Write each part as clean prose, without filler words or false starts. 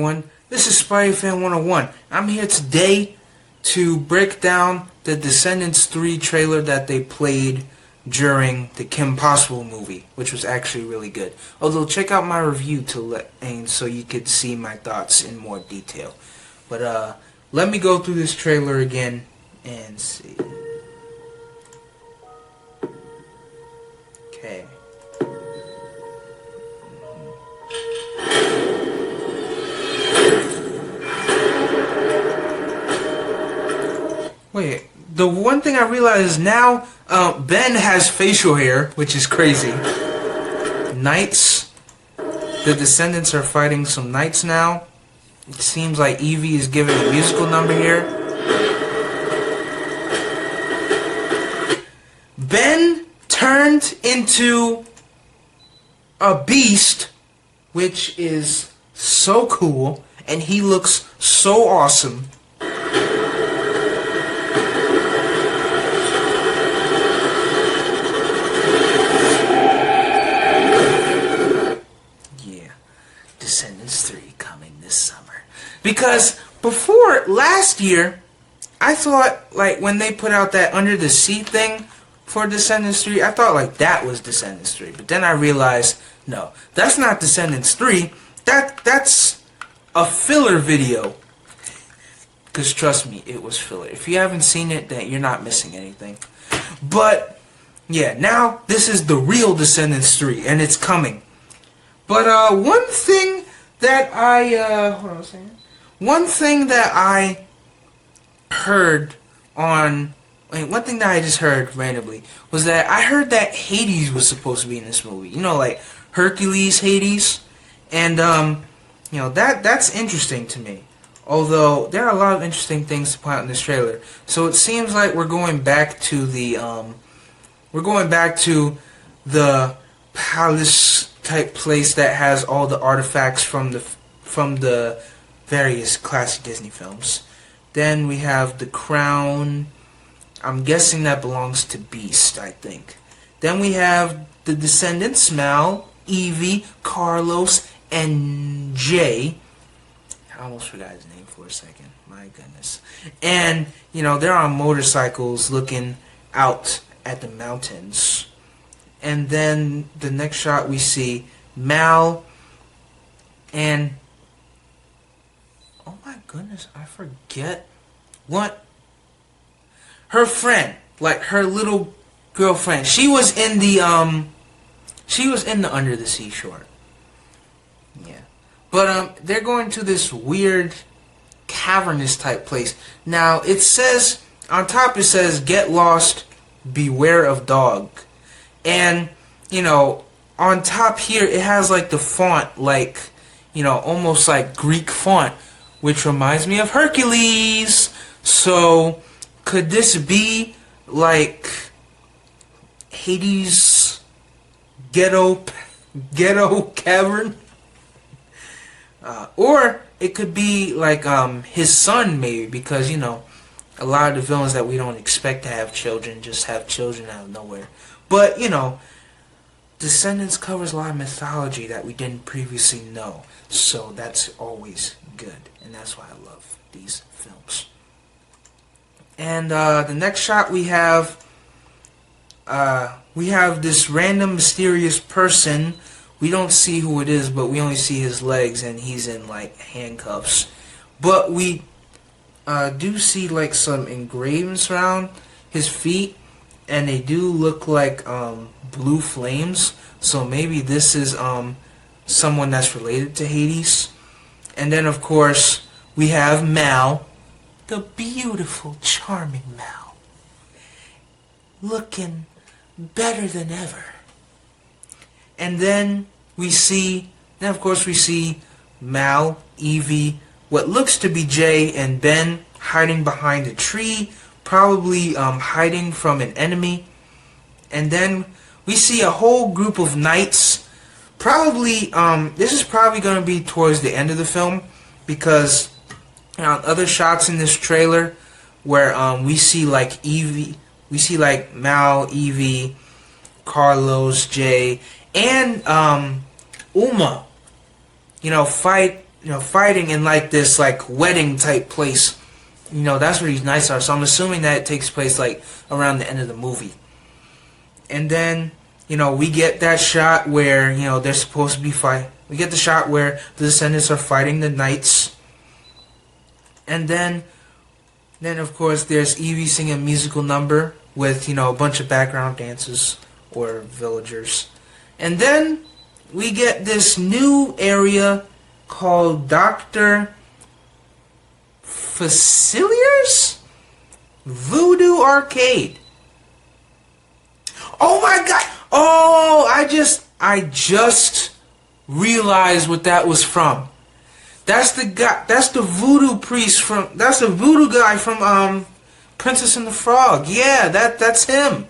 everyone, this is Spidey 101. I'm here today to break down the Descendants 3 trailer that they played during the Kim Possible movie, which was actually really good. Although, check out my review so you could see my thoughts in more detail. But let me go through this trailer again and see. Okay. Wait, the one thing I realized is now Ben has facial hair, which is crazy. Knights. The Descendants are fighting some knights now. It seems like Evie is giving a musical number here. Ben turned into a beast, which is so cool, and he looks so awesome. Descendants 3 coming this summer. Because before, last year, I thought, like, when they put out that Under the Sea thing for Descendants 3, I thought, like, that was Descendants 3. But then I realized, no, that's not Descendants 3. That's a filler video. Because trust me, it was filler. If you haven't seen it, then you're not missing anything. But, yeah, now this is the real Descendants 3, and it's coming. But one thing that I heard on, one thing that I just heard randomly was that I heard that Hades was supposed to be in this movie. You know, like Hercules, Hades, and you know, that's interesting to me. Although there are a lot of interesting things to point out in this trailer, so it seems like we're going back to the palace type place that has all the artifacts from the various classic Disney films. Then we have the crown. I'm guessing that belongs to Beast, I think. Then we have the Descendants, Mal, Evie, Carlos, and Jay. I almost forgot his name for a second. My goodness. And, you know, they're on motorcycles looking out at the mountains. And then the next shot we see Mal and, oh my goodness, I forget what, her friend, like her little girlfriend. She was in the Under the Sea short. Yeah. But they're going to this weird cavernous type place. Now it says on top, it says get lost, beware of dog. And, you know, on top here, it has, like, the font, like, you know, almost like Greek font, which reminds me of Hercules. So, could this be, like, Hades' ghetto cavern? Or it could be, like, his son, maybe, because, you know, a lot of the villains that we don't expect to have children just have children out of nowhere. But, you know, Descendants covers a lot of mythology that we didn't previously know. So that's always good. And that's why I love these films. And the next shot we have this random mysterious person. We don't see who it is, but we only see his legs and he's in, like, handcuffs. But we do see, like, some engravings around his feet. And they do look like blue flames, so maybe this is someone that's related to Hades. And then, of course, we have Mal, the beautiful, charming Mal, looking better than ever. And then we see, Mal, Evie, what looks to be Jay, and Ben hiding behind a tree. Probably hiding from an enemy. And then we see a whole group of knights. Probably, this is probably going to be towards the end of the film, because other shots in this trailer where we see like Evie, we see like Mal, Evie, Carlos, Jay, and Uma, you know, fight fighting in like this like wedding type place. That's where these knights are. So I'm assuming that it takes place like around the end of the movie. And then, we get that shot where, they're supposed to be fight. We get the shot where the Descendants are fighting the knights. And then of course there's Evie singing a musical number with, a bunch of background dancers or villagers. And then we get this new area called Dr. Facilier's Voodoo Arcade. Oh my god! Oh, I just realized what that was from. That's the guy. That's the voodoo priest from. That's the voodoo guy from Princess and the Frog. Yeah, that's him.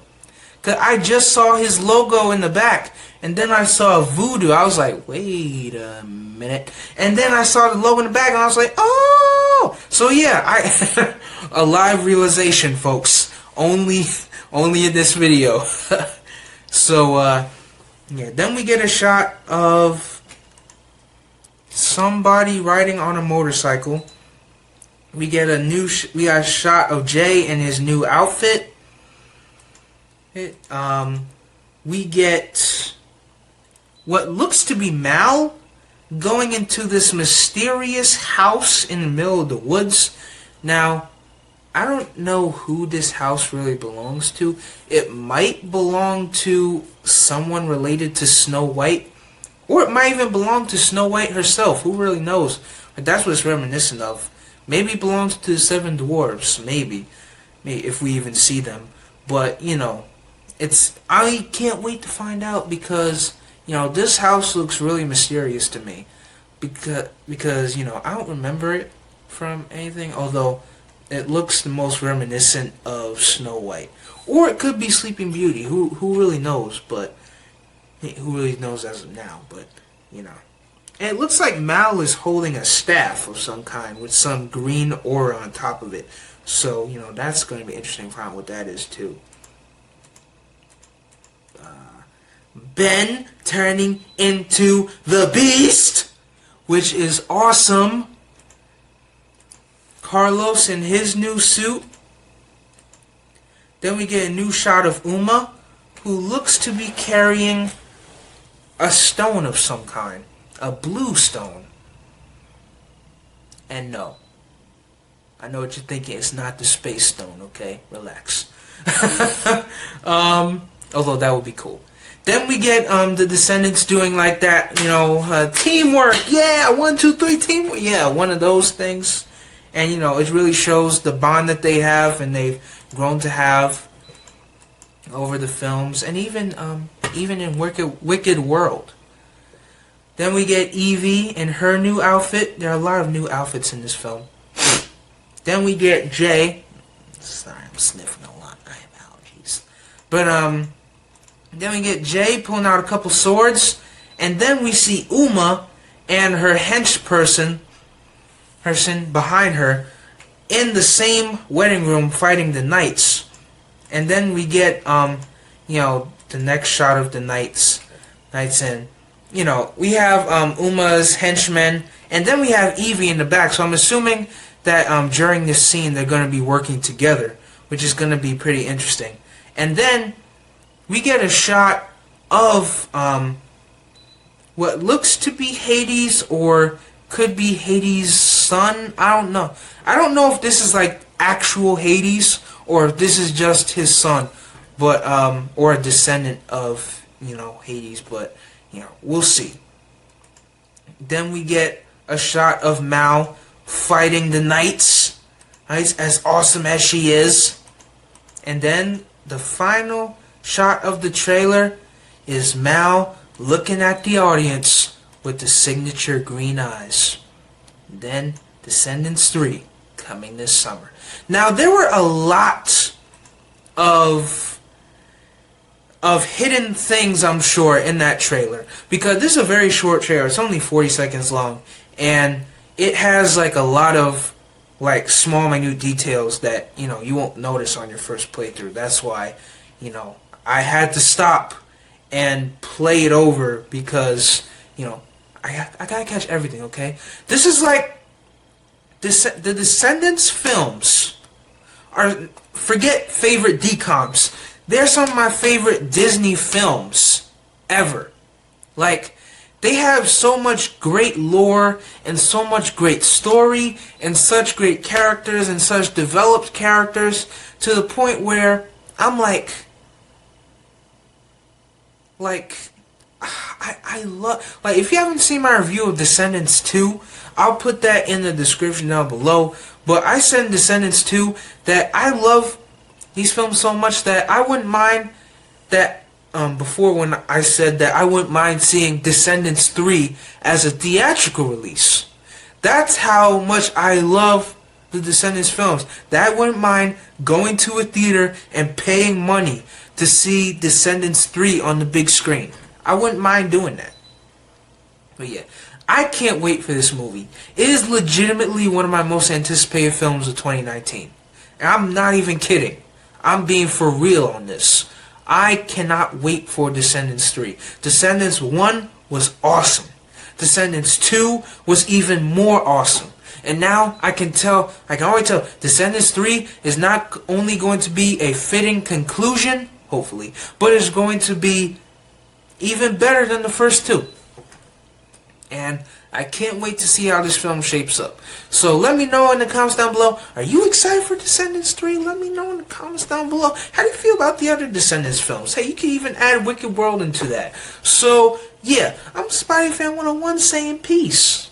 'Cause I just saw his logo in the back, and then I saw voodoo. I was like, wait a minute. And then I saw the logo in the back, and I was like, oh. So yeah, a live realization, folks. Only in this video. So yeah. Then we get a shot of somebody riding on a motorcycle. We get a shot of Jay in his new outfit. We get what looks to be Mal going into this mysterious house in the middle of the woods. Now, I don't know who this house really belongs to. It might belong to someone related to Snow White. Or it might even belong to Snow White herself. Who really knows? But that's what it's reminiscent of. Maybe it belongs to the Seven Dwarves. Maybe if we even see them. But, I can't wait to find out because, this house looks really mysterious to me. Because I don't remember it from anything. Although, it looks the most reminiscent of Snow White. Or it could be Sleeping Beauty. Who really knows? But who really knows as of now? But And it looks like Mal is holding a staff of some kind with some green aura on top of it. So that's going to be interesting to find out what that is too. Ben turning into the Beast, which is awesome. Carlos in his new suit. Then we get a new shot of Uma, who looks to be carrying a stone of some kind. A blue stone. And no. I know what you're thinking. It's not the space stone, okay? Relax. Although that would be cool. Then we get the Descendants doing like that, teamwork. Yeah, 1, 2, 3, teamwork. Yeah, one of those things. And, it really shows the bond that they have and they've grown to have over the films. And even in Wicked World. Then we get Evie in her new outfit. There are a lot of new outfits in this film. Then we get Jay. Sorry, I'm sniffing a lot. I have allergies. But, then we get Jay pulling out a couple swords. And then we see Uma and her hench person behind her in the same wedding room fighting the knights. And then we get, the next shot of the knights in. We have Uma's henchmen, and then we have Evie in the back. So I'm assuming that during this scene they're going to be working together, which is going to be pretty interesting. And then we get a shot of what looks to be Hades or could be Hades' son. I don't know. I don't know if this is like actual Hades or if this is just his son, but or a descendant of Hades. But we'll see. Then we get a shot of Mal fighting the knights, as awesome as she is. And then the final shot of the trailer is Mal looking at the audience with the signature green eyes. Then Descendants 3 coming this summer. Now there were a lot of hidden things, I'm sure, in that trailer, because this is a very short trailer. It's only 40 seconds long, and it has like a lot of like small minute details that you won't notice on your first playthrough. That's why I had to stop and play it over because I gotta catch everything, okay? This is like the Descendants films are, forget favorite DComs. They're some of my favorite Disney films ever. Like, they have so much great lore and so much great story and such great characters and such developed characters to the point where I'm like I love, like, if you haven't seen my review of Descendants 2, I'll put that in the description down below. But I said in Descendants 2 that I love these films so much that I wouldn't mind that, before when I said that I wouldn't mind seeing Descendants 3 as a theatrical release. That's how much I love the Descendants films. That I wouldn't mind going to a theater and paying money to see Descendants 3 on the big screen. I wouldn't mind doing that. But yeah, I can't wait for this movie. It is legitimately one of my most anticipated films of 2019. And I'm not even kidding. I'm being for real on this. I cannot wait for Descendants 3. Descendants 1 was awesome. Descendants 2 was even more awesome. And now I can already tell, Descendants 3 is not only going to be a fitting conclusion, hopefully, but it's going to be even better than the first two. And I can't wait to see how this film shapes up. So let me know in the comments down below. Are you excited for Descendants 3? Let me know in the comments down below. How do you feel about the other Descendants films? Hey, you can even add Wicked World into that. So, yeah, I'm Spidey Fan 101 saying peace.